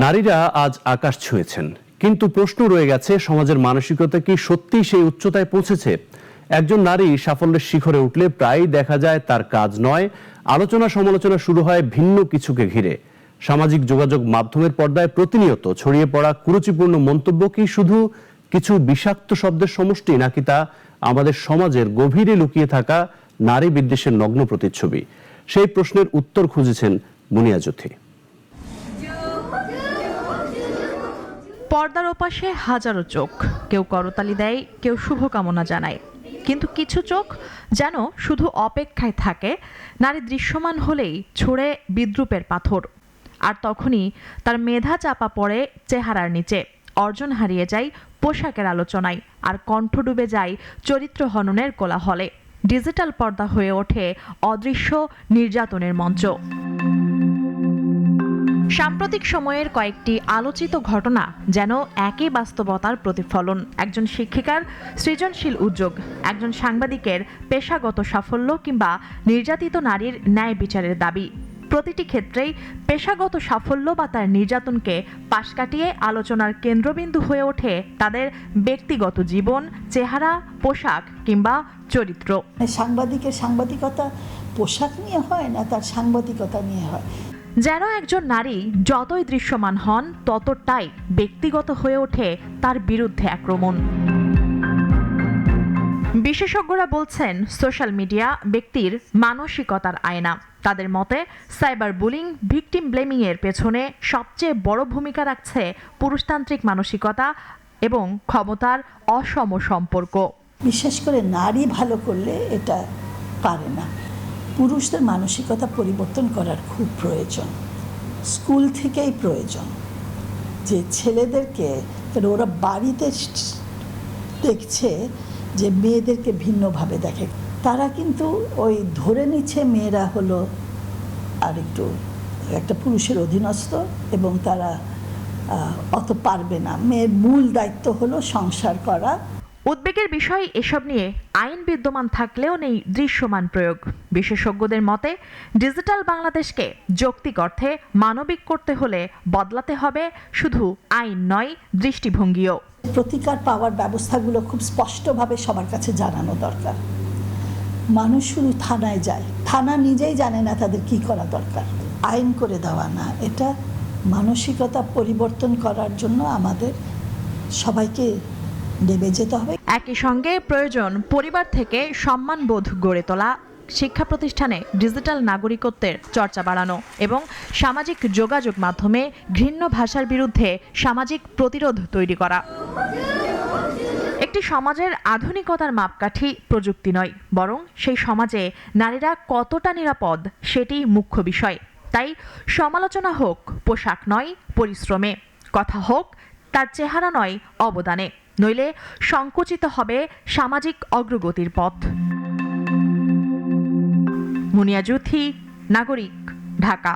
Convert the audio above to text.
নারীরা আজ আকাশ ছুঁয়েছেন, কিন্তু প্রশ্ন রয়ে গেছে, সমাজের মানসিকতা কি সত্যিই সেই উচ্চতায় পৌঁছেছে? একজন নারী সাফল্যের শিখরে উঠলে প্রায়ই দেখা যায় তার কাজ নয়, আলোচনা সমালোচনা শুরু হয় ভিন্ন কিছুকে ঘিরে। সামাজিক যোগাযোগ মাধ্যমের পর্দায় প্রতিনিয়ত ছড়িয়ে পড়া কুরুচিপূর্ণ মন্তব্য কি শুধু কিছু বিষাক্ত শব্দের সমষ্টি, নাকি তা আমাদের সমাজের গভীরে লুকিয়ে থাকা নারী বিদ্বেষের নগ্ন প্রতিচ্ছবি? সেই প্রশ্নের উত্তর খুঁজেছেন মুনিয়া জ্যোতি। পর্দার ওপাশে হাজারো চোখ, কেউ করতালি দেয়, কেউ শুভকামনা জানায়, কিন্তু কিছু চোখ যেন শুধু অপেক্ষায় থাকে নারী দৃশ্যমান হলেই ছুঁড়ে বিদ্রূপের পাথর। আর তখনই তার মেধা চাপা পড়ে চেহারার নিচে, অর্জন হারিয়ে যায় পোশাকের আলোচনায়, আর কণ্ঠ ডুবে যায় চরিত্র হননের কোলাহলে। ডিজিটাল পর্দা হয়ে ওঠে অদৃশ্য নির্যাতনের মঞ্চ। সাম্প্রতিক সময়ের কয়েকটি আলোচিত ঘটনা যেন একই বাস্তবতার প্রতিফলন। একজন শিক্ষিকার সৃজনশীল উদ্যোগ, একজন সাংবাদিকের পেশাগত সাফল্য, কিংবা নির্যাতিত নারীর ন্যায় বিচারের দাবি। প্রতিটি ক্ষেত্রেই পেশাগত সাফল্য বা তার নির্যাতনকে পাশ কাটিয়ে আলোচনার কেন্দ্রবিন্দু হয়ে ওঠে তাদের ব্যক্তিগত জীবন, চেহারা, পোশাক কিংবা চরিত্র। সাংবাদিকের সাংবাদিকতা পোশাক নিয়ে হয় না, তার সাংবাদিকতা নিয়ে হয়। যেন একজন নারী যতই দৃশ্যমান হন, ততটাই ব্যক্তিগত হয়ে ওঠে তার বিরুদ্ধে আক্রমণ। বিশেষজ্ঞরা বলছেন, সোশ্যাল মিডিয়া ব্যক্তির মানসিকতার আয়না। তাদের মতে, সাইবার বুলিং, ভিকটিম ব্লেমিং এর পেছনে সবচেয়ে বড় ভূমিকা রাখছে পুরুষতান্ত্রিক মানসিকতা এবং ক্ষমতার অসম সম্পর্ক। বিশেষ করে নারী ভালো করলে এটা পারে না। পুরুষদের মানসিকতা পরিবর্তন করার খুব প্রয়োজন, স্কুল থেকেই প্রয়োজন। যে ছেলেদেরকে ওরা বাড়িতে দেখছে যে মেয়েদেরকে ভিন্নভাবে দেখে, তারা কিন্তু ওই ধরে নিচ্ছে মেয়েরা হলো আর একটু একটা পুরুষের অধীনস্থ এবং তারা অত পারবে না। মেয়ের মূল দায়িত্ব হলো সংসার করা। উদ্বেগের বিষয়, এসব নিয়ে আইন বিদ্যমান থাকলেও নেই দৃশ্যমান প্রয়োগ। বিশেষজ্ঞদের মতে, ডিজিটাল বাংলাদেশকে যৌক্তিক অর্থে মানবিক করতে হলে বদলাতে হবে শুধু আইন নয়, দৃষ্টিভঙ্গিও। প্রতিকার পাওয়ার ব্যবস্থাগুলো খুব স্পষ্টভাবে সবার কাছে জানানো দরকার। মানুষ শুধু থানায় যায়, থানা নিজেই জানে না তাদের কি করা দরকার। আইন করে দেওয়া না, এটা মানসিকতা পরিবর্তন করার জন্য আমাদের সবাইকে নেমে যেতে হবে। একই সঙ্গে প্রয়োজন পরিবার থেকে সম্মানবোধ গড়ে তোলা, শিক্ষা প্রতিষ্ঠানে ডিজিটাল নাগরিকত্বের চর্চা বাড়ানো এবং সামাজিক যোগাযোগ মাধ্যমে ঘৃণ্য ভাষার বিরুদ্ধে সামাজিক প্রতিরোধ তৈরি করা। একটি সমাজের আধুনিকতার মাপকাঠি প্রযুক্তি নয়, বরং সেই সমাজে নারীরা কতটা নিরাপদ সেটি মুখ্য বিষয়। তাই সমালোচনা হোক পোশাক নয়, পরিশ্রমে, কথা হোক তার চেহারা নয়, অবদানে, নইলে সংকুচিত হবে সামাজিক অগ্রগতির পথ। মুনিয়া জ্যোতি, নাগরিক, ঢাকা।